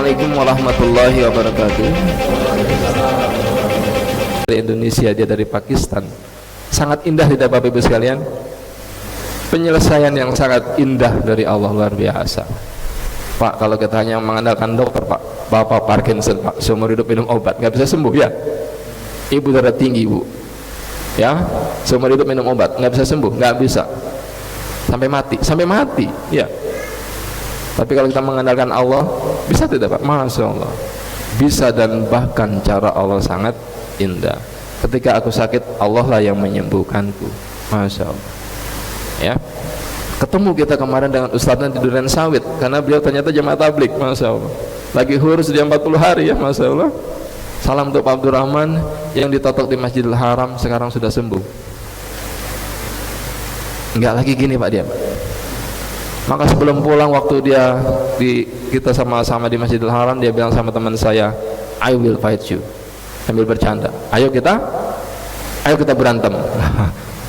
Assalamualaikum warahmatullahi wabarakatuh. Dari Indonesia, dia dari Pakistan. Sangat indah tidak Bapak Ibu sekalian? Penyelesaian yang sangat indah dari Allah, luar biasa. Pak, kalau kita hanya mengandalkan dokter, Pak, Bapak Parkinson, Pak, seumur hidup minum obat, nggak bisa sembuh ya. Ibu darah tinggi, Bu, ya, seumur hidup minum obat, nggak bisa sembuh, nggak bisa, sampai mati, ya. Tapi kalau kita mengandalkan Allah, bisa tidak Pak? Masya Allah, bisa, dan bahkan cara Allah sangat indah. Ketika aku sakit, Allah lah yang menyembuhkanku. Masya Allah, ya. Ketemu kita kemarin dengan ustadznya di Duren Sawit, karena beliau ternyata jemaah tablik. Masya Allah, lagi hurus dia 40 hari ya. Masya Allah. Salam untuk Pak Abdurrahman yang ditotok di Masjidil Haram, sekarang sudah sembuh. Enggak lagi gini Pak dia, Pak. Maka sebelum pulang, waktu kita sama-sama di Masjidil Haram, dia bilang sama teman saya, I will fight you, sambil bercanda, ayo kita berantem.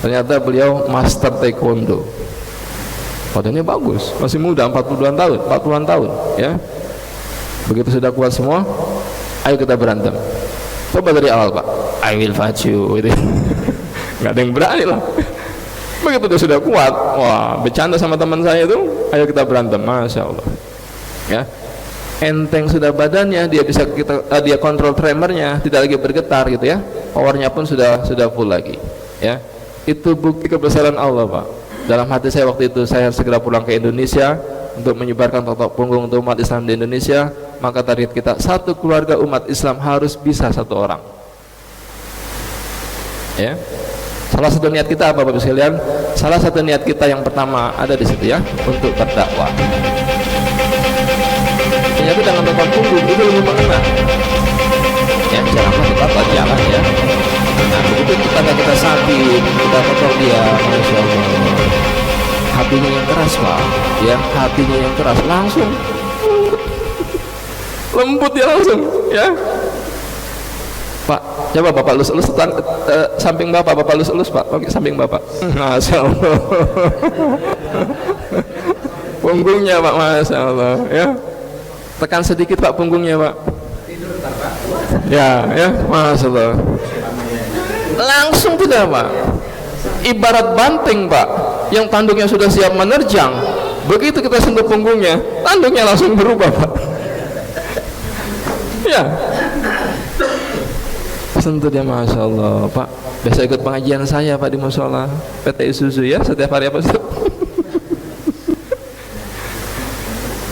Ternyata beliau master taekwondo. Badannya bagus, masih muda, 40-an tahun, ya. Begitu sudah kuat semua, ayo kita berantem. Coba dari awal Pak, I will fight you, gitu. Nggak ada yang berani lah. Begitu sudah kuat, wah, bercanda sama teman saya itu, ayo kita berantem. Masya Allah, ya. Enteng sudah badannya, dia bisa dia kontrol tremornya, tidak lagi bergetar gitu ya. Powernya pun sudah full lagi, ya. Itu bukti kebesaran Allah Pak. Dalam hati saya waktu itu, saya segera pulang ke Indonesia untuk menyebarkan totok punggung untuk umat Islam di Indonesia. Maka target kita, satu keluarga umat Islam harus bisa satu orang, ya. Salah satu niat kita apa Bapak sekalian? Salah satu niat kita yang pertama ada di situ ya, untuk berdakwah. Ternyata dengan totok punggung itu lebih mengena, ya. Jangan tetap jalan ya. Nah, begitu kita sakit, kita potong dia, Masya Allah, hatinya yang keras Pak, ya, hatinya yang keras, langsung lembut dia langsung, ya. Pak, coba Bapak lus samping Bapak lus Pak, oke, samping Bapak. Masya Allah. Punggungnya Pak, Masya Allah, ya. Tekan sedikit Pak punggungnya Pak. Ya, Masya Allah. Langsung tidak Pak, ibarat banteng Pak, yang tanduknya sudah siap menerjang. Begitu kita sentuh punggungnya, tanduknya langsung berubah Pak, ya. Sentuh dia, Masya Allah Pak. Biasa ikut pengajian saya Pak di musola PT Isuzu ya, setiap hari apa sih?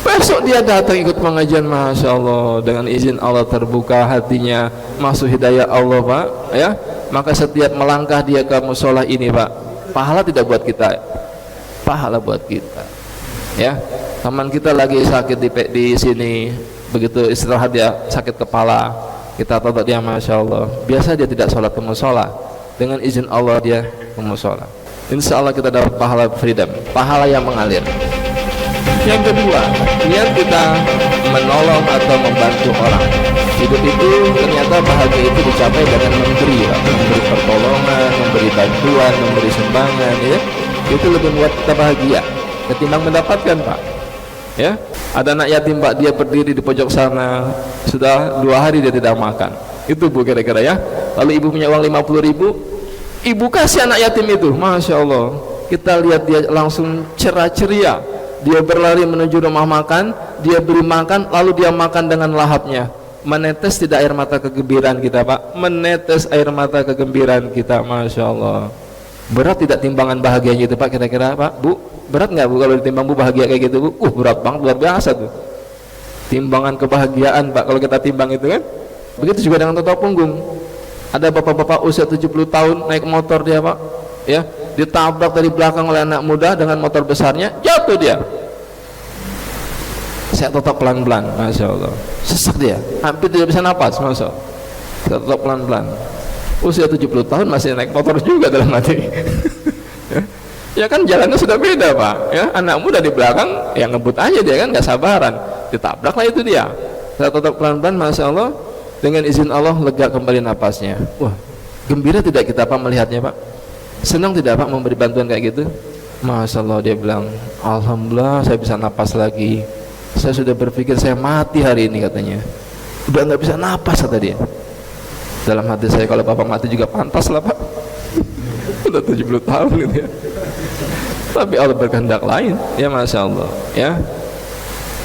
Besok dia datang ikut pengajian, Masya Allah, dengan izin Allah terbuka hatinya, masuk hidayah Allah Pak, ya. Maka setiap melangkah dia ke musola ini Pak, pahala tidak buat kita, pahala buat kita, ya. Teman kita lagi sakit di sini, begitu istirahat dia sakit kepala, kita tonton dia, Masya Allah, biasa dia tidak sholat ke musola, dengan izin Allah dia ke musola. Insya Allah kita dapat pahala freedom, pahala yang mengalir. Yang kedua, niat kita menolong atau membantu orang. Hidup itu ternyata bahagia itu dicapai dengan memberi, ya. Memberi pertolongan, memberi bantuan, memberi sumbangan, ya. Itu lebih membuat kita bahagia ketimbang mendapatkan Pak, ya. Ada anak yatim Pak, dia berdiri di pojok sana, sudah 2 hari dia tidak makan. Itu Bu kira-kira ya. Lalu ibu punya uang 50.000, ibu kasih anak yatim itu, Masya Allah. Kita lihat dia langsung cerah ceria, dia berlari menuju rumah makan, dia beri makan, lalu dia makan dengan lahapnya. Menetes tidak air mata kegembiraan kita Pak, menetes air mata kegembiraan kita, Masya Allah. Berat tidak timbangan bahagianya itu Pak, kira-kira Pak, Bu, berat nggak Bu kalau ditimbang Bu bahagia kayak gitu Bu? Berat banget, luar biasa tuh timbangan kebahagiaan Pak kalau kita timbang itu kan. Begitu juga dengan totok punggung. Ada bapak-bapak usia 70 tahun naik motor dia Pak, ya, ditabrak dari belakang oleh anak muda dengan motor besarnya, jatuh dia. Saya totok pelan-pelan, Masya Allah, sesak dia, hampir tidak bisa napas, Masya Allah. Saya totok pelan-pelan, usia 70 tahun masih naik motor juga dalam hati. Ya kan jalannya sudah beda Pak, ya. Anak muda di belakang, ya ngebut aja dia kan, nggak sabaran, ditabraklah itu dia. Saya totok pelan-pelan, Masya Allah, dengan izin Allah lega kembali napasnya. Wah, gembira tidak kita Pak melihatnya Pak? Senang tidak Pak memberi bantuan kayak gitu? Masya Allah, dia bilang, Alhamdulillah saya bisa napas lagi. saya sudah berpikir saya mati hari ini katanya, udah nggak bisa napas kata dia. Dalam hati saya, kalau bapak mati juga pantas lah pak, udah 70 tahun gitu ya. Tapi Allah berkehendak lain, ya masya Allah ya.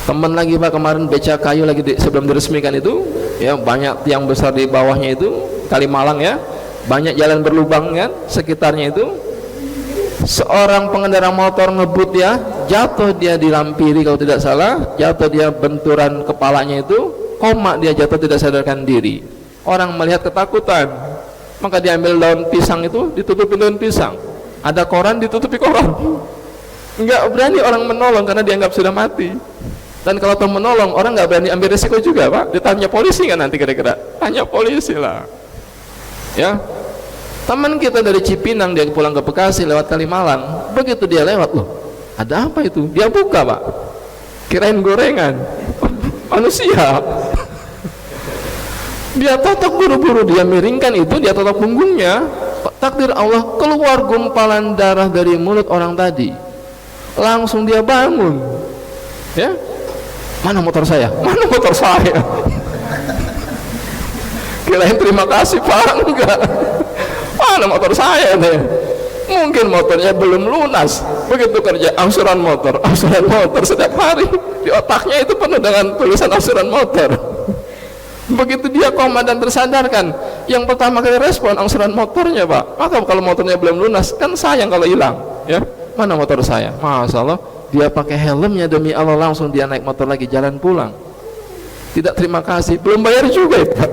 Teman lagi pak kemarin beca kayu lagi sebelum diresmikan itu ya, banyak tiang besar di bawahnya itu Kalimalang ya, banyak jalan berlubang kan sekitarnya itu. Seorang pengendara motor ngebut ya, jatuh dia di Lampiri kalau tidak salah, jatuh dia benturan kepalanya itu, koma dia, jatuh tidak sadarkan diri. Orang melihat ketakutan, maka diambil daun pisang itu, ditutupin daun pisang, ada koran ditutupi koran. Enggak berani orang menolong karena dianggap sudah mati. Dan kalau tuh menolong, orang nggak berani ambil risiko juga pak. Ditanya polisi kan nanti kira-kira, tanya polisi lah ya. Teman kita dari Cipinang, dia pulang ke Bekasi lewat Kalimalang, begitu dia lewat, loh ada apa itu, dia buka pak, kirain gorengan manusia. Dia totok buru-buru, dia miringkan itu, dia totok punggungnya. Takdir Allah, keluar gumpalan darah dari mulut orang tadi. Langsung dia bangun ya. Mana motor saya? Mana motor saya? Kirain terima kasih pak, enggak. Mana motor saya nih? Mungkin motornya belum lunas. Begitu kerja angsuran motor setiap hari di otaknya itu penuh dengan tulisan angsuran motor. Begitu dia koma dan tersadarkan, yang pertama kali respon angsuran motornya pak. Maka kalau motornya belum lunas kan sayang kalau hilang ya. Mana motor saya? Masya Allah, dia pakai helmnya, demi Allah langsung dia naik motor lagi jalan pulang. Tidak terima kasih, belum bayar juga ya pak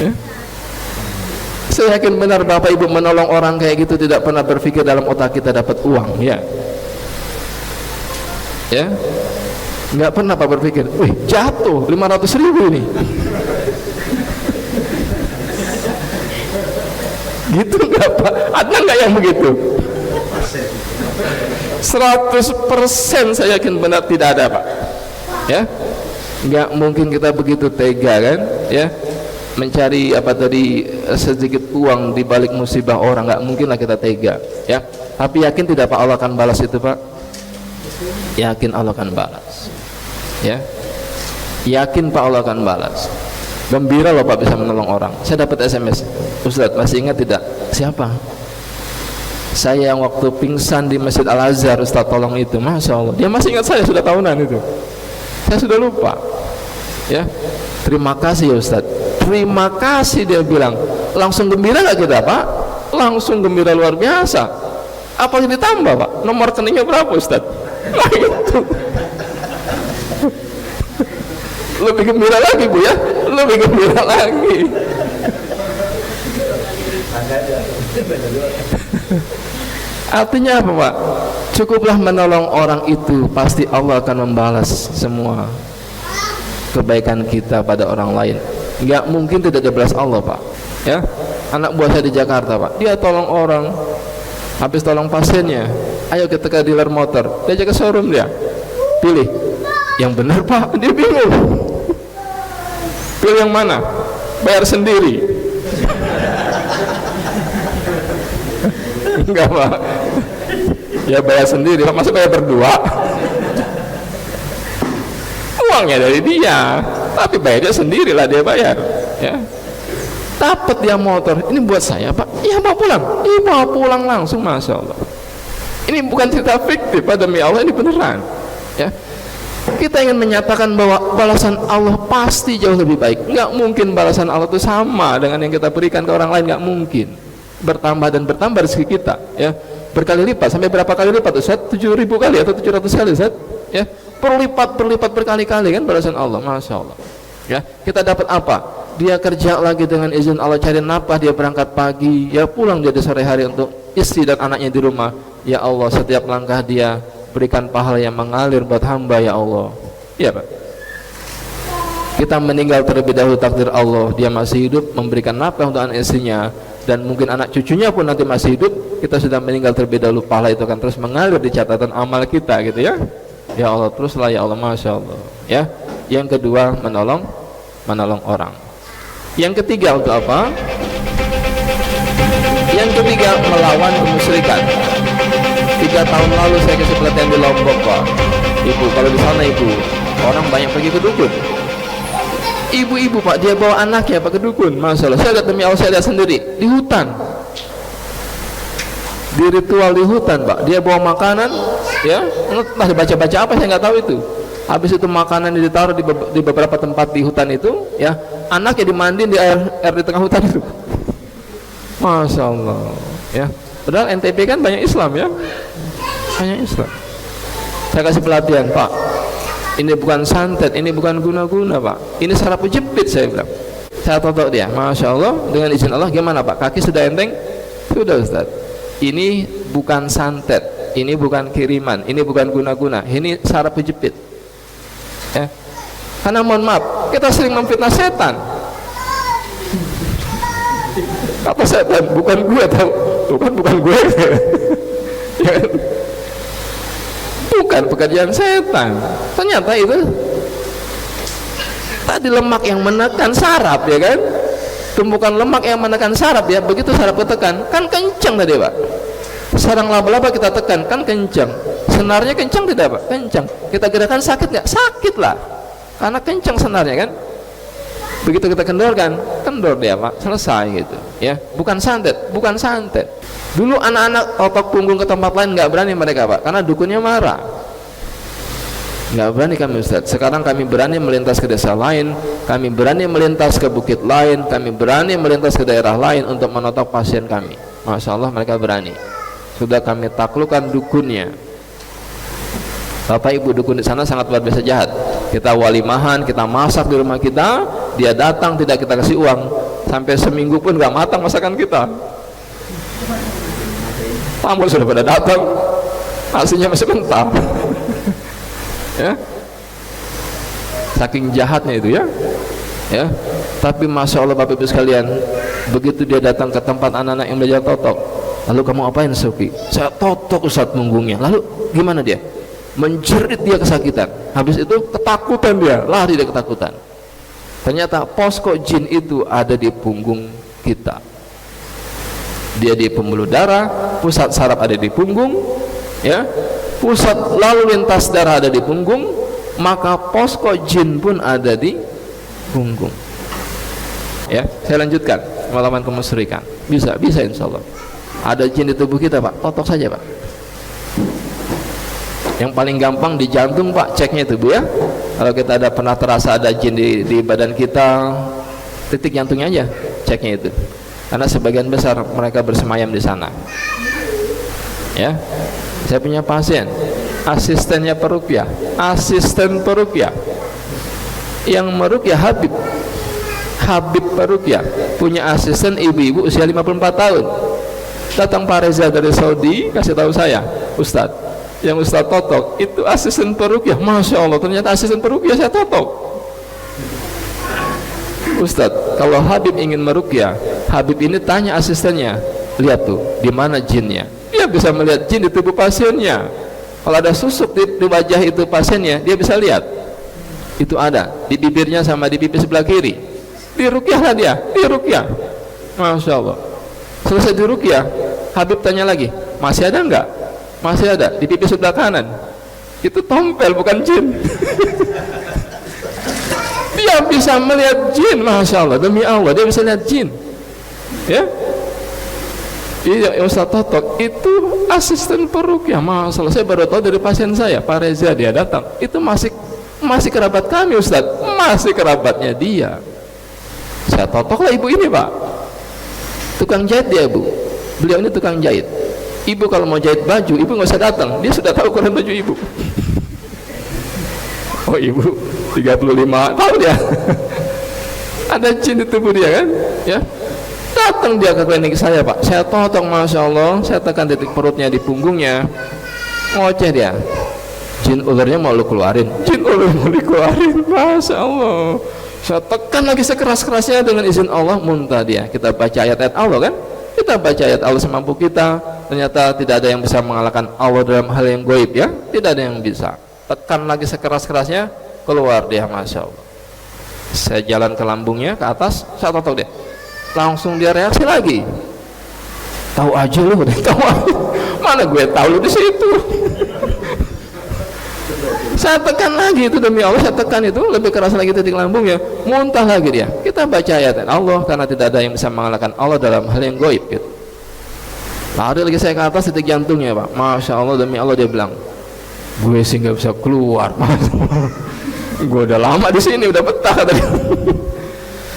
ya? Saya yakin benar bapak ibu menolong orang kayak gitu tidak pernah berpikir dalam otak kita dapat uang ya. Ya, nggak pernah pak berpikir, wih jatuh 500.000 ini. Gitu nggak pak? Ada nggak yang begitu? 100% saya yakin benar tidak ada pak ya. Nggak mungkin kita begitu tega kan ya, mencari apa tadi sedikit uang di balik musibah orang. Nggak mungkin lah kita tega ya. Tapi yakin tidak pak Allah akan balas itu pak? Yakin Allah akan balas ya, yakin pak Allah akan balas. Gembira loh pak bisa menolong orang. Saya dapat SMS, Ustadz masih ingat tidak? Siapa? Saya yang waktu pingsan di Masjid Al-Azhar, Ustadz tolong itu. Masya Allah, dia masih ingat saya, sudah tahunan itu. Saya sudah lupa ya. Terima kasih ya Ustadz, terima kasih, dia bilang. Langsung gembira gak kita pak? Langsung gembira luar biasa. Apa yang ditambah pak? Nomor rekeningnya berapa Ustadz? Nah itu lebih gembira lagi bu ya, lebih gembira lagi. Artinya apa pak? Cukuplah menolong orang itu, pasti Allah akan membalas semua kebaikan kita pada orang lain. Nggak mungkin tidak dibalas Allah pak ya. Anak buah saya di Jakarta pak, dia tolong orang, habis tolong pasiennya, ayo kita ke dealer motor, dia ajak ke showroom, dia pilih yang benar pak. Dia bingung, pilih yang mana? Bayar sendiri. Enggak pak, ya bayar sendiri pak, masa bayar berdua? Uangnya dari dia, tapi bayarnya sendiri lah, dia bayar ya. Dapat dia motor, ini buat saya pak, iya bawa pulang, iya bawa pulang langsung. Masya Allah, ini bukan cerita fiktif pak, demi Allah ini beneran ya. Kita ingin menyatakan bahwa balasan Allah pasti jauh lebih baik. Nggak mungkin balasan Allah itu sama dengan yang kita berikan ke orang lain, nggak mungkin. Bertambah dan bertambah rezeki kita ya, berkali lipat. Sampai berapa kali lipat Ustaz? 7.000 kali atau 700 kali Ustaz ya, berlipat berkali-kali kan balasan Allah. Masya Allah ya. Kita dapat apa? Dia kerja lagi dengan izin Allah, cari nafkah, dia berangkat pagi ya, pulang dia di sore hari untuk istri dan anaknya di rumah. Ya Allah, setiap langkah dia berikan pahala yang mengalir buat hamba ya Allah ya Pak. Kita meninggal terlebih dahulu, takdir Allah, dia masih hidup memberikan nafkah untuk anak istrinya, dan mungkin anak cucunya pun nanti masih hidup, kita sudah meninggal terlebih dahulu, pahala itu akan terus mengalir di catatan amal kita gitu ya. Ya Allah, teruslah ya Allah. Masya Allah ya. Yang kedua, menolong orang. Yang ketiga untuk apa? Yang ketiga, melawan kemusyrikan. 3 tahun lalu saya kasih pelatihan di Lombok pak ibu. Kalau Ibu, orang banyak pergi ke dukun. Ibu-ibu Pak, dia bawa anaknya Pak ke dukun. Masya Allah, saya lihat demi Allah, saya lihat sendiri di hutan, di ritual di hutan Pak. Dia bawa makanan, ya, entah dibaca-baca apa saya nggak tahu itu. Habis itu makanan ditaruh di beberapa tempat di hutan itu, ya, anaknya dimandiin di air di tengah hutan itu. Masya Allah, ya. Padahal NTB kan banyak Islam, ya, banyak Islam. Saya kasih pelatihan Pak, ini bukan santet, ini bukan guna-guna Pak, ini sarap jepit. Saya bilang, saya totok dia. Masya Allah, dengan izin Allah. Gimana Pak, kaki sudah enteng? Sudah Ustaz. Ini bukan santet, ini bukan kiriman, ini bukan guna-guna, ini sarap jepit, ya. Karena mohon maaf, kita sering memfitnah setan. Kata setan, bukan gue tahu, bukan gue. Ya, bukan pekerjaan setan. Ternyata itu tadi lemak yang menekan saraf, ya kan? Tumpukan lemak yang menekan saraf, ya. Begitu saraf ketekan, kan kencang tadi Pak. Sarang laba-laba kita tekan, kan kencang. Senarnya kencang tidak Pak? Kencang. Kita gerakan sakit nggak? Sakit lah, karena kencang senarnya kan. Begitu kita kendorkan, kendor dia Pak, selesai gitu, ya. Bukan santet, bukan santet. Dulu anak-anak otak punggung ke tempat lain nggak berani mereka Pak, karena dukunnya marah. Nggak berani kami Ustaz. Sekarang kami berani melintas ke desa lain, kami berani melintas ke bukit lain, kami berani melintas ke daerah lain untuk menotok pasien kami. Masya Allah, mereka berani. Sudah kami taklukkan dukunnya. Bapak Ibu dukun di sana sangat luar biasa jahat. Kita walimahan, kita masak di rumah kita, dia datang tidak kita kasih uang, sampai seminggu pun nggak matang masakan kita. Tamu sudah pada datang, nasinya masih mentah. Ya, saking jahatnya itu, ya, ya. Tapi Masya Allah Bapak Ibu sekalian, begitu dia datang ke tempat anak-anak yang belajar totok, lalu kamu apain Sofi? Saya totok Ustaz punggungnya. Lalu gimana dia? Menjerit, dia kesakitan. Habis itu ketakutan, dia lari, dia ketakutan. Ternyata posko jin itu ada di punggung kita. Dia di pembuluh darah, pusat saraf ada di punggung, ya, pusat lalu lintas darah ada di punggung, maka posko jin pun ada di punggung. Ya, saya lanjutkan pengalaman kemusyrikan. Bisa insya Allah. Ada jin di tubuh kita Pak, totok saja Pak. Yang paling gampang di jantung Pak, ceknya itu Bu, ya. Kalau kita ada pernah terasa ada jin di badan kita, titik jantungnya aja, ceknya itu. Karena sebagian besar mereka bersemayam di sana. Ya, saya punya pasien, asistennya peruqyah, asisten peruqyah, yang meruqyah Habib peruqyah, punya asisten ibu-ibu usia 54 tahun. Datang Pak Reza dari Saudi, kasih tahu saya, Ustadz, yang Ustadz totok itu asisten peruqyah. Masya Allah, ternyata asisten peruqyah saya totok. Ustadz, kalau Habib ingin meruqyah, Habib ini tanya asistennya, lihat tuh, di mana jinnya? Dia bisa melihat jin di tubuh pasiennya. Kalau ada susuk di wajah itu pasiennya, dia bisa lihat. Itu ada di bibirnya sama di pipi sebelah kiri. Diruqyahlah dia, diruqyah. Masya Allah. Selesai diruqyah, Habib tanya lagi, masih ada enggak? Masih ada, di pipi sebelah kanan. Itu tompel, bukan jin. Dia bisa melihat jin, Masya Allah, demi Allah, dia bisa lihat jin. Ya, iya, Ustaz totok itu asisten peruqyah. Masya Allah, saya baru tahu dari pasien saya, Pak Reza, dia datang. Itu masih kerabat kami Ustaz, masih kerabatnya dia. Saya totoklah ibu ini Pak, tukang jahit dia Bu. Beliau ini tukang jahit. Ibu kalau mau jahit baju, ibu nggak usah datang, dia sudah tahu ukuran baju ibu. Oh ibu 35 tahun ya. Ada jin di tubuh dia kan, ya. Datang dia ke klinik saya Pak, saya totong, Masya Allah, saya tekan titik perutnya di punggungnya, ngoceh dia. Jin ularnya mau lu keluarin, jin ular mau dikeluarin, Masya Allah. Saya tekan lagi sekeras-kerasnya, dengan izin Allah muntah dia. Kita baca ayat-ayat Allah kan, kita baca ayat Allah semampu kita. Ternyata tidak ada yang bisa mengalahkan Allah dalam hal yang gaib, ya, tidak ada yang bisa. Tekan lagi sekeras-kerasnya, keluar dia, Masya Allah. Saya jalan ke lambungnya, ke atas, saya totok dia, langsung dia reaksi lagi. Tahu aja lu, tahu. Mana gue tahu lu di situ. Saya tekan lagi itu, demi Allah saya tekan itu, lebih keras lagi titik lambungnya, muntah lagi dia. Kita baca ayat Allah, karena tidak ada yang bisa mengalahkan Allah dalam hal yang gaib gitu. Lari lagi saya ke atas titik jantungnya Pak, Masya Allah, demi Allah dia bilang, gue sih nggak bisa keluar, gue udah lama di sini, udah betah katanya.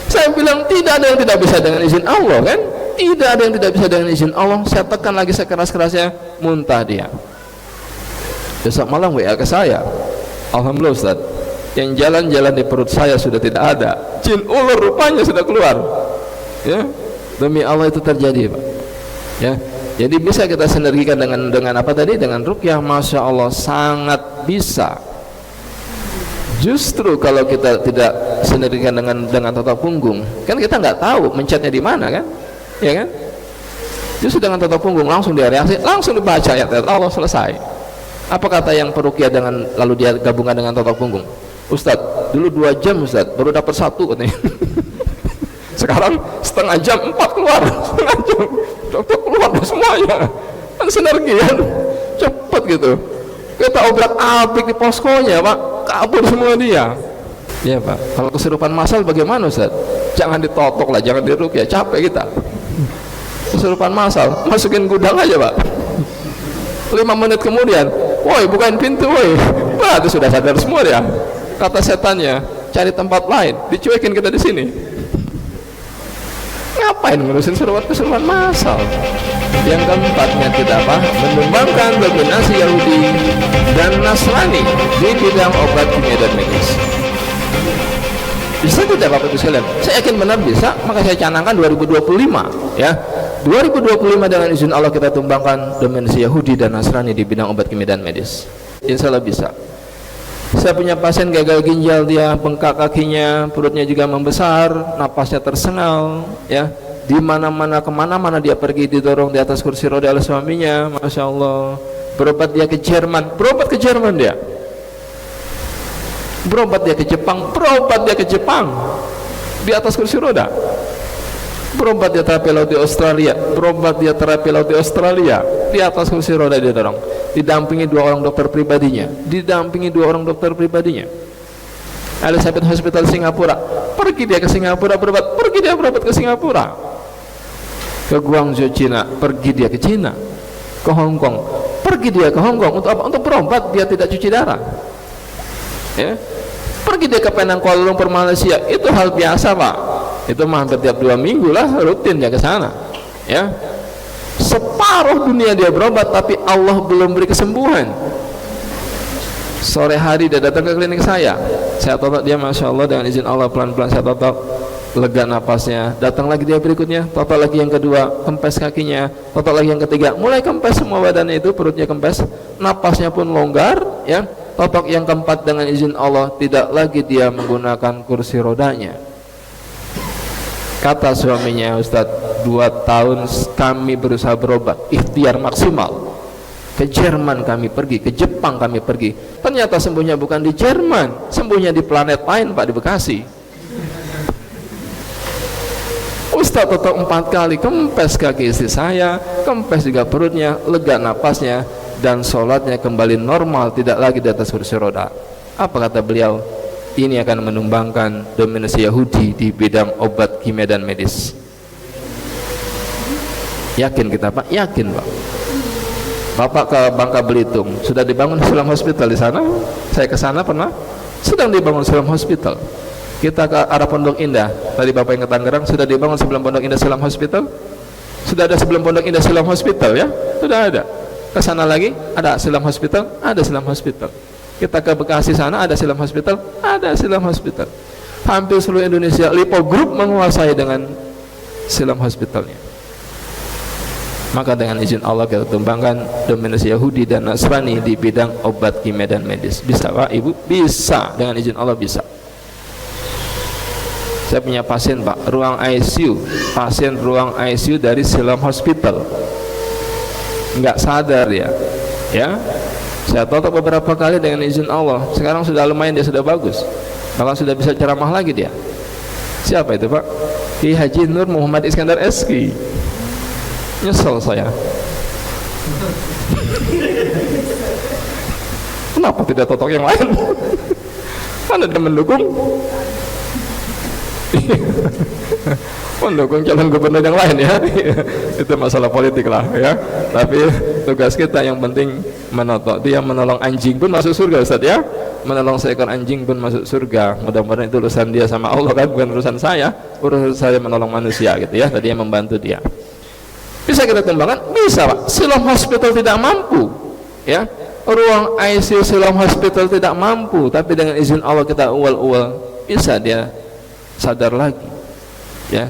Saya bilang tidak ada yang tidak bisa dengan izin Allah kan, tidak ada yang tidak bisa dengan izin Allah. Saya tekan lagi sekeras-kerasnya, muntah dia. Besok malam WA ke saya, alhamdulillah Ustaz, yang jalan-jalan di perut saya sudah tidak ada, jin ulur rupanya sudah keluar ya, demi Allah itu terjadi Pak ya. Jadi bisa kita sinergikan dengan apa tadi, dengan ruqyah. Masya Allah sangat bisa. Justru kalau kita tidak sinergikan dengan tata punggung, kan kita nggak tahu mencetnya di mana kan, ya kan. Justru dengan tata punggung langsung dia reaksi, langsung dibaca ayat Allah, selesai. Apa kata yang peruqyah dengan lalu dia gabungan dengan tata punggung? Ustadz, dulu 2 jam Ustadz, baru dapat 1 katanya. Sekarang setengah jam 4 keluar, setengah jam dokter keluar semuanya. Kan sinergi kan, cepet gitu. Kita obrak-abrik di poskonya Pak, kabur semua dia. Ya Pak, kalau kesurupan massal bagaimana Ustadz? Jangan ditotok lah, jangan diruqyah, capek kita. Kesurupan massal, masukin gudang aja Pak. 5 menit kemudian, woi bukain pintu woi, wah itu sudah sadar semua dia. Kata setannya, cari tempat lain, dicuekin kita di sini. Ngapain ngurusin kesurupan massal? Yang keempatnya kita apa? Menumbangkan dominasi Yahudi dan Nasrani di bidang obat kimia dan medis. Bisa tidak Bapak Ibu sekalian? Saya yakin benar bisa, maka saya canangkan 2025 ya. 2025 dengan izin Allah kita tumbangkan dominasi Yahudi dan Nasrani di bidang obat kimia dan medis. Insya Allah bisa. Saya punya pasien gagal ginjal, dia bengkak kakinya, perutnya juga membesar, napasnya tersengal ya. Di mana-mana, kemana-mana dia pergi didorong di atas kursi roda oleh suaminya. Masya Allah. Berobat dia ke Jerman, berobat ke Jerman dia. Berobat dia ke Jepang, berobat dia ke Jepang di atas kursi roda. Berobat dia terapi laut di Australia, berobat dia terapi laut di Australia di atas kursi roda dia dorong, didampingi 2 orang dokter pribadinya, Elizabeth Hospital Singapura, pergi dia ke Singapura berobat, pergi dia berobat ke Singapura. Ke Guangzhou Cina, pergi dia ke Cina. Ke Hong Kong, pergi dia ke Hong Kong untuk apa? Untuk berobat, dia tidak cuci darah ya. Pergi dia ke Penang, Kuala Lumpur, Malaysia, itu hal biasa Pak. Itu mah hampir tiap 2 minggu lah rutin dia ke sana ya. Separuh dunia dia berobat, tapi Allah belum beri kesembuhan. Sore hari dia datang ke klinik saya totok dia, Masya Allah, dengan izin Allah pelan-pelan saya totok, lega napasnya. Datang lagi dia berikutnya, totok lagi yang kedua, kempes kakinya, totok lagi yang ketiga, mulai kempes semua badannya itu, perutnya kempes, napasnya pun longgar ya. Totok yang keempat dengan izin Allah tidak lagi dia menggunakan kursi rodanya. Kata suaminya, Ustadz, 2 tahun kami berusaha berobat, ikhtiar maksimal. Ke Jerman kami pergi, ke Jepang kami pergi. Ternyata sembuhnya bukan di Jerman, sembuhnya di planet lain Pak, di Bekasi. Ustadz totok 4 kali, kempes kaki istri saya, kempes juga perutnya, lega napasnya, dan sholatnya kembali normal, tidak lagi di atas kursi roda. Apa kata beliau? Ini akan menumbangkan dominasi Yahudi di bidang obat kimia dan medis. Yakin kita Pak? Yakin Pak. Bapak ke Bangka Belitung, sudah dibangun Islam Hospital di sana. Saya ke sana pernah, sedang dibangun Islam Hospital. Kita ke arah Pondok Indah, tadi Bapak yang ke Tangerang, sudah dibangun sebelum Pondok Indah Islam Hospital. Sudah ada sebelum Pondok Indah Islam Hospital ya, sudah ada. Ke sana lagi ada Islam Hospital, ada Islam Hospital. Kita ke Bekasi sana ada Islam Hospital, ada Islam Hospital. Hampir seluruh Indonesia Lipo Group menguasai dengan Islam Hospitalnya. Maka dengan izin Allah kita tumbangkan dominasi Yahudi dan Nasrani di bidang obat kimia dan medis. Bisa Pak Ibu? Bisa, dengan izin Allah bisa. Saya punya pasien Pak, ruang ICU, pasien ruang ICU dari Islam Hospital, nggak sadar ya. Saya totok beberapa kali dengan izin Allah. Sekarang sudah lumayan, dia sudah bagus, bahkan sudah bisa ceramah lagi dia. Siapa itu Pak? Ki Haji Nur Muhammad Iskandar SK. Nyesel saya. kenapa tidak totok yang lain? Kan ada mendukung mendukung calon gubernur yang lain ya. Itu masalah politik lah ya. Tapi tugas kita yang penting menotok. Dia menolong anjing pun masuk surga Ustaz ya. Menolong seekor anjing pun masuk surga. Mudah-mudahan itu urusan dia sama Allah kan, bukan urusan saya. Urusan saya menolong manusia gitu ya. Tadi yang membantu dia. Bisa kita kembangkan? Bisa Pak. Siloam Hospital tidak mampu ya. Ruang ICU Siloam Hospital tidak mampu, tapi dengan izin Allah kita ual-ual, bisa dia sadar lagi ya.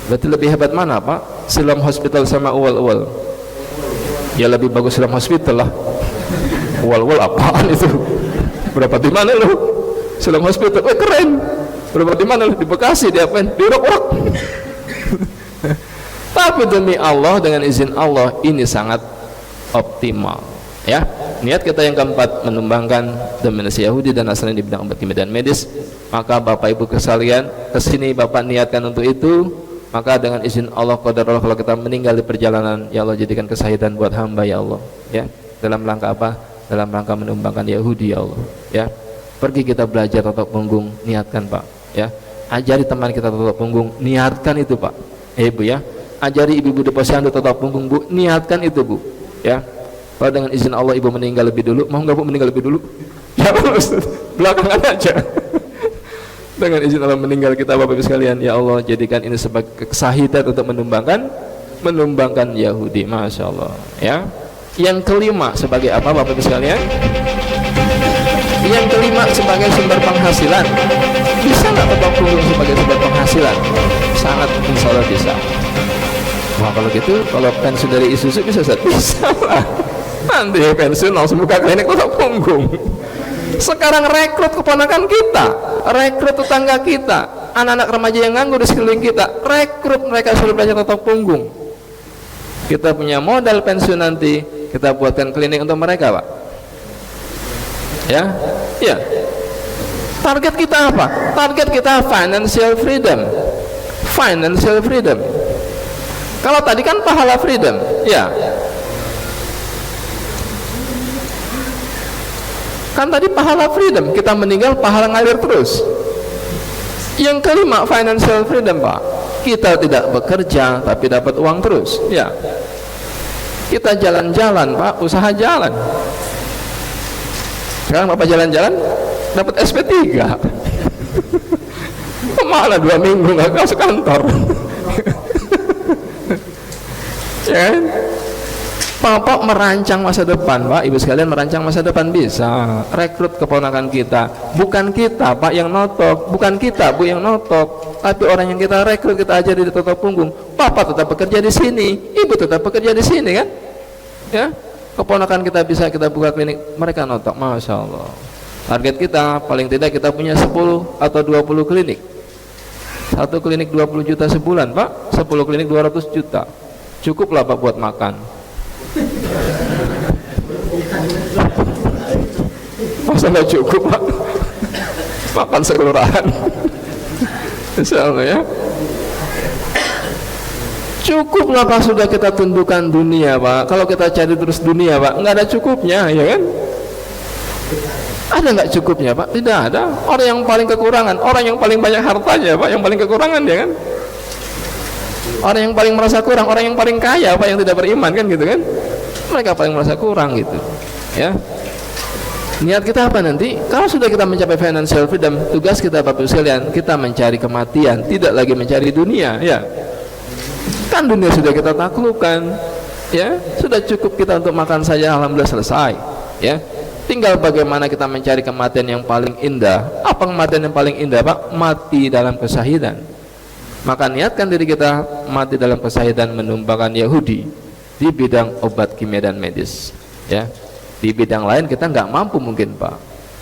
Berarti lebih hebat mana Pak? Siloam Hospital sama ual-ual? Ya lebih bagus Siloam Hospital lah. Ual-ual apaan itu? Berapa di mana lu? Siloam Hospital, keren. Berapa di mana lu? Di Bekasi, di apain? Di urak-urak. Tapi demi Allah, dengan izin Allah, ini sangat optimal ya. Niat kita yang keempat, menumbangkan dominasi Yahudi dan Nasrani di bidang obat kimia dan medis. Maka Bapak Ibu sekalian, kesini Bapak niatkan untuk itu. Maka dengan izin Allah, qadar Allah, kalau kita meninggal di perjalanan, ya Allah jadikan kesahidan buat hamba ya Allah ya. Dalam rangka apa? Dalam rangka menumbangkan Yahudi ya Allah ya. Pergi kita belajar totok punggung, niatkan Pak ya. Ajari teman kita totok punggung, niatkan itu Pak Ibu ya. Ajari ibu-ibu di posyandu totok punggung Bu, niatkan itu Bu ya. Kalau dengan izin Allah ibu meninggal lebih dulu, mau nggak Bu meninggal lebih dulu? Ya Ustaz, belakangan aja. Dengan izin Allah meninggal kita Bapak Ibu sekalian, ya Allah jadikan ini sebagai kesahidan untuk menumbangkan Yahudi. Masya Allah ya. Yang kelima sebagai apa Bapak Ibu sekalian? Yang kelima sebagai sumber penghasilan. Bisa nggak totok punggung sebagai sumber penghasilan? Sangat, insya Allah bisa. Wah kalau gitu, kalau pensiun dari Isuzu bisa Ustaz? Bisa lah. Nanti pensiun langsung buka klinik totok punggung. Sekarang rekrut keponakan kita, rekrut tetangga kita, anak-anak remaja yang nganggur di sekeliling kita, rekrut mereka suruh belajar totok punggung. Kita punya modal pensiun nanti, kita buatkan klinik untuk mereka Pak ya. Ya, target kita apa? Target kita financial freedom. Financial freedom. Kalau tadi kan pahala freedom ya. Kan tadi pahala freedom, kita meninggal pahala ngalir terus. Yang kelima financial freedom Pak, kita tidak bekerja tapi dapat uang terus ya. Kita jalan-jalan Pak, usaha jalan. Sekarang Bapak jalan-jalan dapat SP3. Kemana 2 minggu nggak masuk kantor? Ya kan? Bapak merancang masa depan Pak Ibu sekalian, merancang masa depan bisa. Rekrut keponakan kita, bukan kita Pak yang notok, bukan kita Bu yang notok, tapi orang yang kita rekrut, kita ajari di totok punggung. Bapak tetap bekerja di sini, Ibu tetap bekerja di sini kan ya. Keponakan kita bisa kita buka klinik, mereka notok. Masya Allah. Target kita paling tidak kita punya 10 atau 20 klinik. Satu klinik 20 juta sebulan Pak, 10 klinik 200 juta. Cukuplah Pak buat makan. Masa nggak cukup Pak? Makan sekelurahan. Insya Allah ya. Cukuplah Pak sudah kita tundukkan dunia Pak. Kalau kita cari terus dunia Pak, nggak ada cukupnya ya kan? Ada nggak cukupnya Pak? Tidak ada. Orang yang paling kekurangan, orang yang paling banyak hartanya Pak, yang paling kekurangan ya kan? Orang yang paling merasa kurang, orang yang paling kaya Pak, yang tidak beriman kan gitu kan? Mereka paling merasa kurang gitu ya. Niat kita apa nanti? Kalau sudah kita mencapai financial freedom, tugas kita Bapak sekalian, kita mencari kematian, tidak lagi mencari dunia ya. Kan dunia sudah kita taklukkan ya, sudah cukup kita untuk makan saja, alhamdulillah selesai ya. Tinggal bagaimana kita mencari kematian yang paling indah. Apa kematian yang paling indah Pak? Mati dalam kesahidan. Maka niatkan diri kita mati dalam kesahidan menumbangkan Yahudi di bidang obat kimia dan medis ya. Di bidang lain kita nggak mampu mungkin Pak,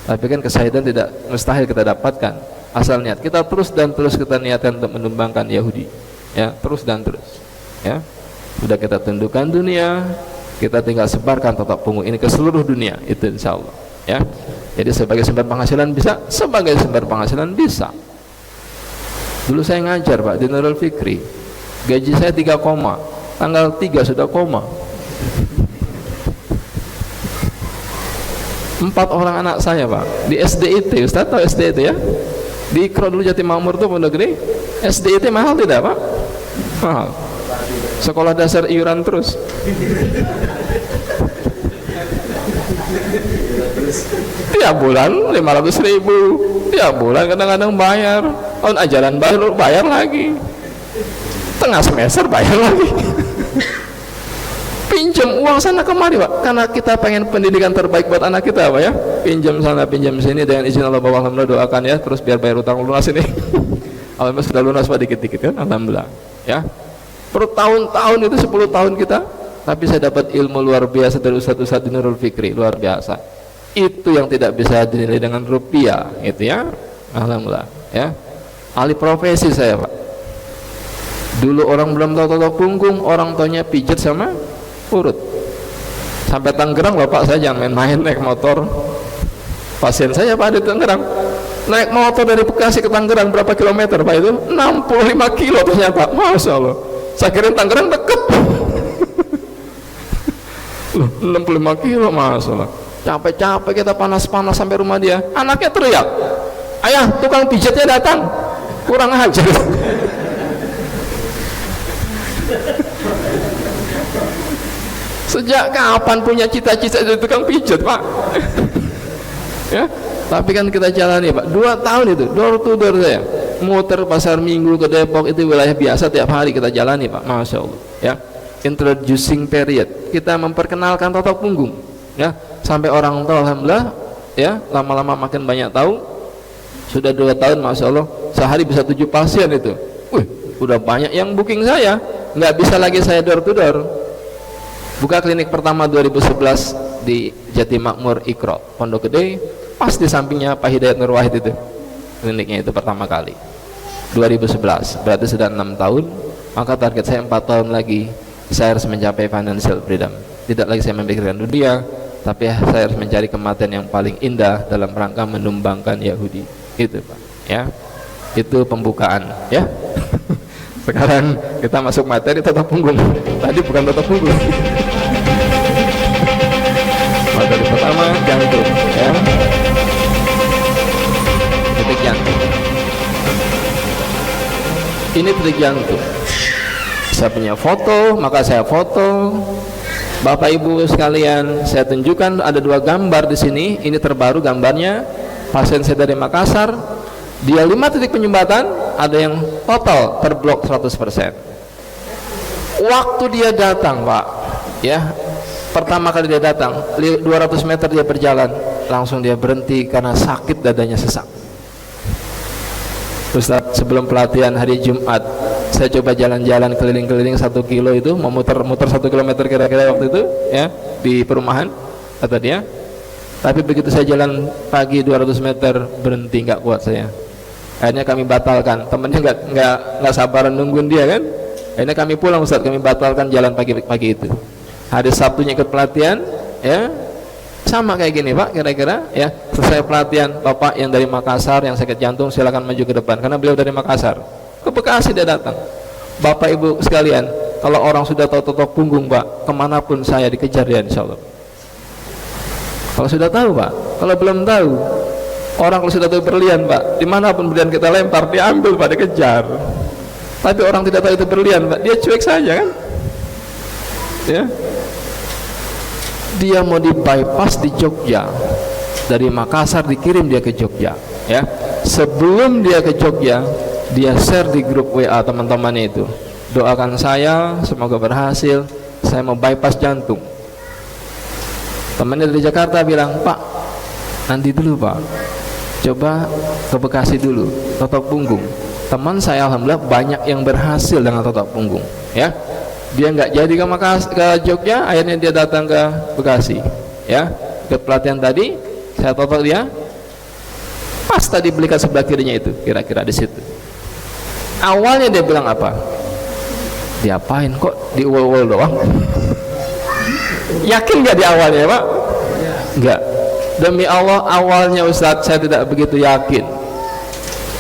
tapi kan kesahidan tidak mustahil kita dapatkan asal niat kita terus dan terus kita niatkan untuk menumbangkan Yahudi ya, terus dan terus ya. Sudah kita tundukkan dunia, kita tinggal sebarkan totok punggung ini ke seluruh dunia, itu insya Allah ya. Jadi sebagai sumber penghasilan bisa, sebagai sumber penghasilan bisa. Dulu saya ngajar Pak di Nurul Fikri, gaji saya 3 koma, tanggal 3 sudah koma. 4 orang anak saya Pak di SDIT. Ustaz tahu SDIT ya? Di Ikro dulu Jatimamur tuh Pondok Gede. SDIT mahal tidak Pak? Mahal. Sekolah dasar iuran terus. Tiap bulan 500.000, tiap bulan kadang-kadang bayar. Tahun ajaran baru bayar lagi, tengah semester bayar lagi. Pinjam uang sana kemari Pak, karena kita pengen pendidikan terbaik buat anak kita Pak ya. Pinjam sana pinjam sini, dengan izin Allah Bapak alhamdulillah doakan ya, terus biar bayar utang lunas ini. Alhamdulillah sudah lunas Pak dikit-dikit kan, alhamdulillah ya. Bertahun-tahun itu 10 tahun kita, tapi saya dapat ilmu luar biasa dari Ustaz Nurul Fikri, luar biasa. Itu yang tidak bisa dinilai dengan rupiah, gitu ya. Alhamdulillah ya. Ahli profesi saya Pak. Dulu orang belum tahu tata punggung, orang taunya pijat sama urut. Sampai Tangerang Bapak saya jangan main-main naik motor. Pasien saya Pak di Tangerang naik motor dari Bekasi ke Tangerang berapa kilometer Pak itu? 65 kilo ternyata. Masya Allah, saya kira Tangerang deket. Loh, 65 kilo Masya Allah. Capek-capek kita panas-panas sampai rumah dia, anaknya teriak, ayah tukang pijatnya datang, kurang ajar. Sejak kapan punya cita-cita jadi tukang pijat Pak? Ya, tapi kan kita jalani Pak. 2 tahun itu door to door saya muter pasar Minggu ke Depok, itu wilayah biasa tiap hari kita jalani Pak. Masya Allah ya. Introducing period, kita memperkenalkan tata punggung ya, sampai orang tahu alhamdulillah ya, lama-lama makin banyak tahu. Sudah 2 tahun Masya Allah, sehari bisa 7 pasien itu. Wih, udah banyak yang booking saya, nggak bisa lagi saya door to door. Buka klinik pertama 2011 di Jatimamur Ikro Pondok Gede, pas di sampingnya Pak Hidayat Nur Wahid itu kliniknya, itu pertama kali 2011, berarti sudah 6 tahun. Maka target saya 4 tahun lagi saya harus mencapai financial freedom. Tidak lagi saya memikirkan dunia, tapi saya harus mencari kematian yang paling indah dalam rangka menumbangkan Yahudi. Itu Pak ya, itu pembukaan ya. Sekarang kita masuk materi tata punggung. Tadi bukan tata punggung. Materi pertama jantung ya, titik jantung. Ini titik jantung. Saya punya foto, maka saya foto. Bapak Ibu sekalian, saya tunjukkan ada 2 gambar di sini. Ini terbaru gambarnya. Pasien saya dari Makassar. Dia 5 titik penyumbatan, ada yang total terblok 100%. Waktu dia datang Pak ya, pertama kali dia datang 200 meter dia berjalan, langsung dia berhenti karena sakit, dadanya sesak. Ustaz, sebelum pelatihan hari Jumat saya coba jalan-jalan keliling-keliling 1 kilo itu, memutar-mutar 1 kilometer kira-kira waktu itu ya, di perumahan kata dia. Tapi begitu saya jalan pagi 200 meter berhenti, nggak kuat saya. Akhirnya kami batalkan, temennya nggak sabaran nungguin dia kan. Akhirnya kami pulang Ustaz, kami batalkan jalan pagi-pagi itu. Hari Sabtunya ikut pelatihan ya, sama kayak gini Pak kira-kira ya. Selesai pelatihan, Bapak yang dari Makassar yang sakit jantung silakan maju ke depan, karena beliau dari Makassar. Ke Bekasi dia datang. Bapak Ibu sekalian, kalau orang sudah tahu totok punggung Pak, kemanapun saya dikejar ya insya Allah. Kalau sudah tahu Pak, kalau belum tahu, orang kalau sudah tahu berlian Pak, dimanapun berlian kita lempar diambil Pak, dikejar. Tapi orang tidak tahu itu berlian Pak, dia cuek saja kan ya. Dia mau di bypass di Jogja, dari Makassar dikirim dia ke Jogja ya. Sebelum dia ke Jogja, dia share di grup WA teman-temannya itu, doakan saya semoga berhasil, saya mau bypass jantung. Temannya dari Jakarta bilang, Pak nanti dulu Pak, coba ke Bekasi dulu totok punggung. Teman saya alhamdulillah banyak yang berhasil dengan totok punggung ya. Dia nggak jadi ke Jogja, akhirnya dia datang ke Bekasi ya. Ke pelatihan tadi saya totok dia, pas tadi belikan sebelah kirinya itu, kira-kira di situ. Awalnya dia bilang apa? Diapain kok diuol-uol doang? Yakin nggak di awalnya Pak? Enggak. Demi Allah awalnya Ustadz saya tidak begitu yakin.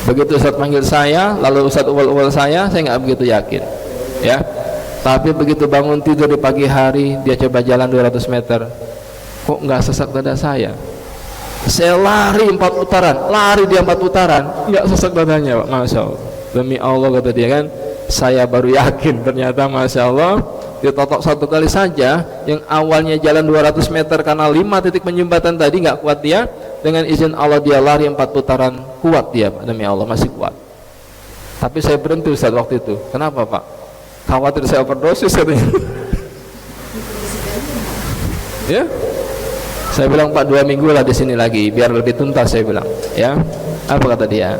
Begitu Ustadz manggil saya, lalu Ustadz uol-uol saya nggak begitu yakin ya. Tapi begitu bangun tidur di pagi hari, dia coba jalan 200 meter, kok nggak sesak dada saya? Saya lari 4 putaran, lari dia 4 putaran, nggak sesak dadanya Pak. Masya Allah, demi Allah kata dia kan, saya baru yakin ternyata Masya Allah ditotok 1 kali saja. Yang awalnya jalan 200 meter karena 5 titik penyumbatan tadi nggak kuat dia, dengan izin Allah dia lari 4 putaran, kuat dia Pak, demi Allah masih kuat. Tapi saya berhenti Ustaz waktu itu. Kenapa Pak? Khawatir saya overdosis katanya. Ya, saya bilang Pak 2 minggu lah di sini lagi biar lebih tuntas, saya bilang. Ya, apa kata dia?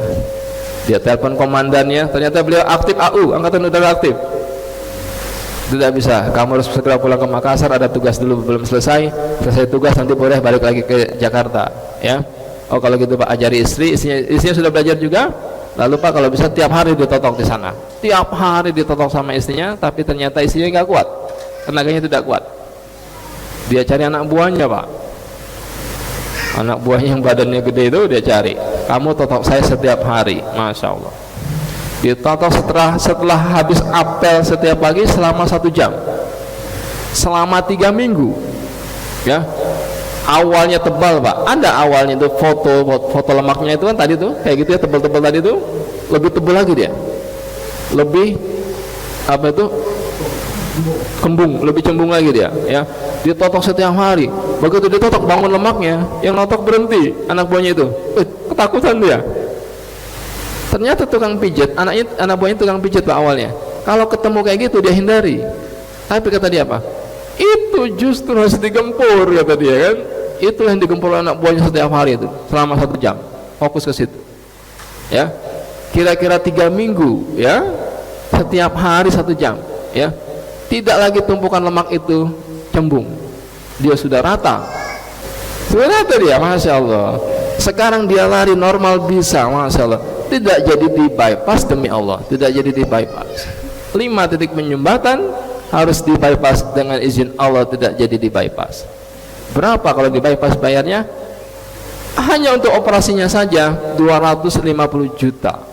Dia telepon komandannya, ternyata beliau aktif AU, angkatan udara aktif. Tidak bisa, kamu harus segera pulang ke Makassar, ada tugas dulu belum selesai tugas nanti boleh balik lagi ke Jakarta. Ya, oh kalau gitu Pak ajari istrinya sudah belajar juga. Lalu Pak kalau bisa tiap hari ditotok di sana, tiap hari ditotok sama istrinya, tapi ternyata istrinya nggak kuat, tenaganya tidak kuat. Dia cari anak buahnya Pak, anak buahnya yang badannya gede itu dia cari, kamu totok saya setiap hari. Masya Allah, ditotok setelah habis apel setiap pagi selama 1 jam selama 3 minggu. Ya, awalnya tebal Pak, ada awalnya itu foto lemaknya itu kan tadi tuh kayak gitu ya, tebal-tebal tadi tuh, lebih tebal lagi dia, lebih apa itu, kembung, lebih cembung lagi dia. Ya, ditotok setiap hari. Begitu ditotok bangun lemaknya, yang notok berhenti anak buahnya itu, ketakutan dia. Ternyata tukang pijat, anak buahnya tukang pijat Pak awalnya. Kalau ketemu kayak gitu dia hindari. Tapi kata dia apa? Itu justru harus digempur kata dia kan. Itu yang digempur anak buahnya setiap hari itu selama 1 jam. Fokus ke situ. Ya, kira-kira 3 minggu ya, setiap hari 1 jam. Ya, tidak lagi tumpukan lemak itu cembung, dia sudah rata dia, Masya Allah. Sekarang dia lari normal bisa, Masya Allah, tidak jadi di bypass, demi Allah tidak jadi di bypass. 5 titik penyumbatan harus di bypass, dengan izin Allah tidak jadi di bypass. Berapa kalau di bypass bayarnya? Hanya untuk operasinya saja 250 juta,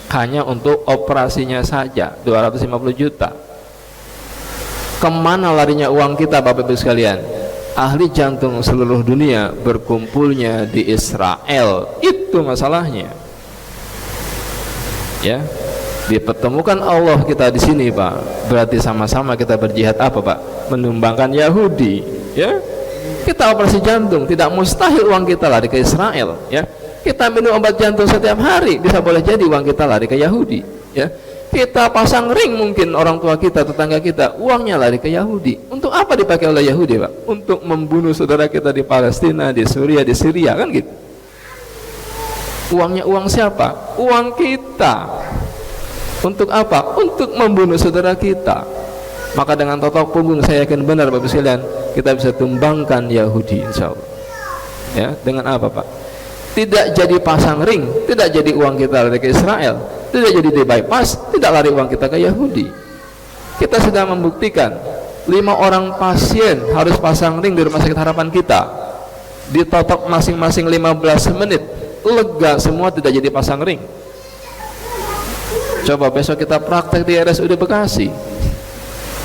hanya untuk operasinya saja 250 juta. Kemana larinya uang kita Bapak Ibu sekalian? Ahli jantung seluruh dunia berkumpulnya di Israel, itu masalahnya. Ya, dipertemukan Allah kita di sini Pak, berarti sama-sama kita berjihad apa Pak? Menumbangkan Yahudi. Ya, kita operasi jantung, tidak mustahil uang kita lari ke Israel. Ya, kita minum obat jantung setiap hari, bisa boleh jadi uang kita lari ke Yahudi. Ya, kita pasang ring, mungkin orang tua kita, tetangga kita, uangnya lari ke Yahudi. Untuk apa dipakai oleh Yahudi Pak? Untuk membunuh saudara kita di Palestina, di Suriah, di Syria, kan gitu. Uangnya uang siapa? Uang kita. Untuk apa? Untuk membunuh saudara kita. Maka dengan totok punggung saya yakin benar Bapak sekalian, kita bisa tumbangkan Yahudi insya Allah. Ya, dengan apa Pak? Tidak jadi pasang ring, tidak jadi uang kita lari ke Israel, tidak jadi di bypass, tidak lari uang kita ke Yahudi. Kita sudah membuktikan 5 orang pasien harus pasang ring di rumah sakit harapan kita, ditotok masing-masing 15 menit, lega semua, tidak jadi pasang ring. Coba besok kita praktek di RSUD Bekasi,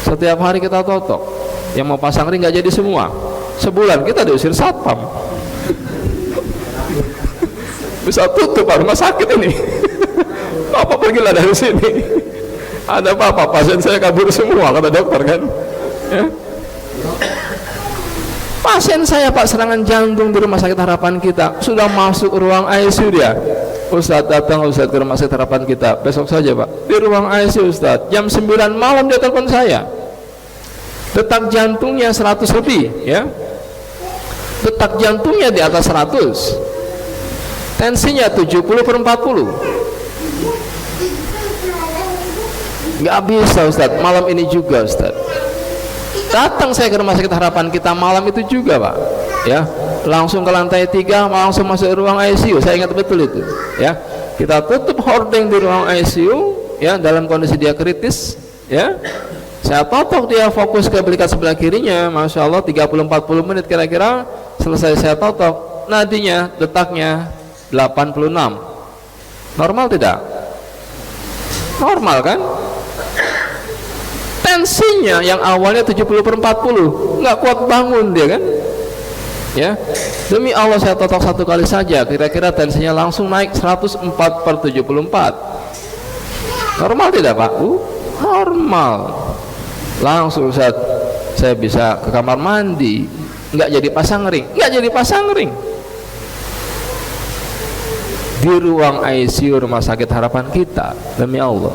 setiap hari kita totok, yang mau pasang ring nggak jadi semua. Sebulan kita diusir satpam, bisa tutup Pak rumah sakit ini. Bapak pergilah dari sini, ada apa-apa pasien saya kabur semua kata dokter kan. Ya, pasien saya Pak serangan jantung di rumah sakit harapan kita, sudah masuk ruang ICU dia. Ustadz datang Ustadz ke rumah sakit harapan kita besok saja Pak, di ruang ICU Ustadz, jam 9 malam dia telepon saya, detak jantungnya 100 lebih ya, detak jantungnya di atas 100, tensinya 70/40. Nggak bisa Ustadz, malam ini juga Ustadz. Datang saya ke rumah sakit harapan kita malam itu juga Pak, ya, langsung ke lantai 3, langsung masuk ruang ICU. Saya ingat betul itu ya, kita tutup hordeng di ruang ICU ya, dalam kondisi dia kritis ya. Saya totok dia, fokus ke belikat sebelah kirinya, Masya Allah 30-40 menit kira-kira. Selesai saya totok, nadinya, detaknya 86. Normal tidak? Normal kan? Tensinya yang awalnya 70/40 nggak kuat bangun dia kan. Ya, demi Allah saya totok satu kali saja, kira-kira tensinya langsung naik 104/74. Normal tidak Pak? Normal. Langsung saya bisa ke kamar mandi, nggak jadi pasang ring, di ruang ICU rumah sakit harapan kita, demi Allah.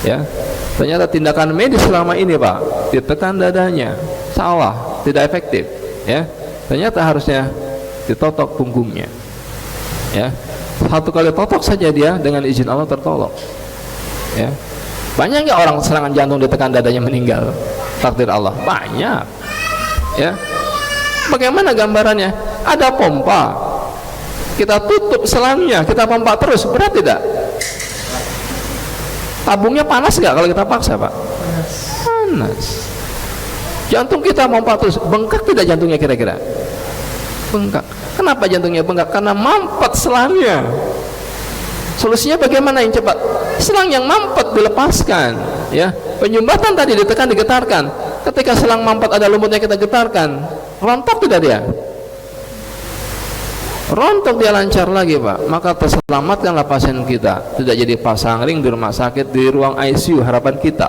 Ya, ternyata tindakan medis selama ini Pak, ditekan dadanya, salah, tidak efektif. Ya, ternyata harusnya ditotok punggungnya. Ya, satu kali totok saja dia dengan izin Allah tertolong. Ya, banyak nggak orang serangan jantung ditekan dadanya meninggal? Takdir Allah banyak. Ya, bagaimana gambarannya? Ada pompa, kita tutup selangnya, kita pompa terus, berat tidak? Tabungnya panas nggak kalau kita paksa Pak? Panas. Jantung kita pompa terus, bengkak tidak jantungnya kira-kira? Bengkak. Kenapa jantungnya bengkak? Karena mampet selangnya. Solusinya bagaimana yang cepat? Selang yang mampet dilepaskan. Ya, penyumbatan tadi ditekan, digetarkan. Ketika selang mampet ada lumutnya kita getarkan, rontok tidak dia? Rontok, dia lancar lagi Pak. Maka terselamatkanlah pasien kita, tidak jadi pasang ring di rumah sakit, di ruang ICU harapan kita.